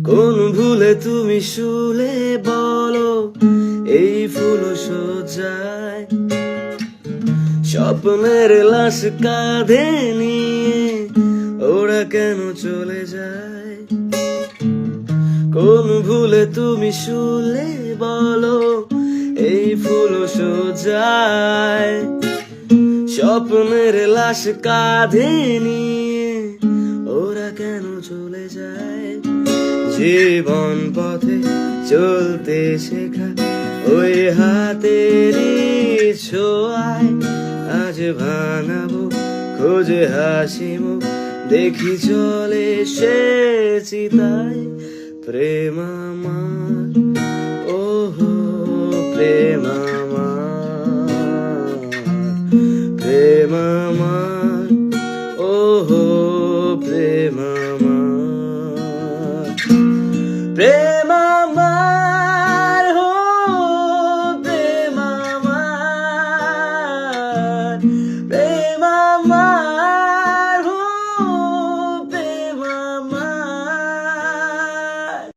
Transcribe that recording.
কোন ভুলে তুমি শুলে বলো এই ফুল সজ্জায়, স্বপ্নের লাশ কাঁধে নিয়ে ওরা কেন চলে যায়। কোন ভুলে তুমি শুলে বলো এই ফুল সজ্জায়, স্বপ্নের লাশ কাঁধে নিয়ে ওরা কেন চলে যায়। জীবন পথে চলতে শেখা ওই হাতেরই ছোঁয়ায়, আজ ভাঙাবো খোঁজে হাসি মুখ, দেখি চলে সে চিতায়। প্রেম আমার, ওহো প্রেম আমার, প্রেম আমার, ওহো প্রেম আমার, প্রেম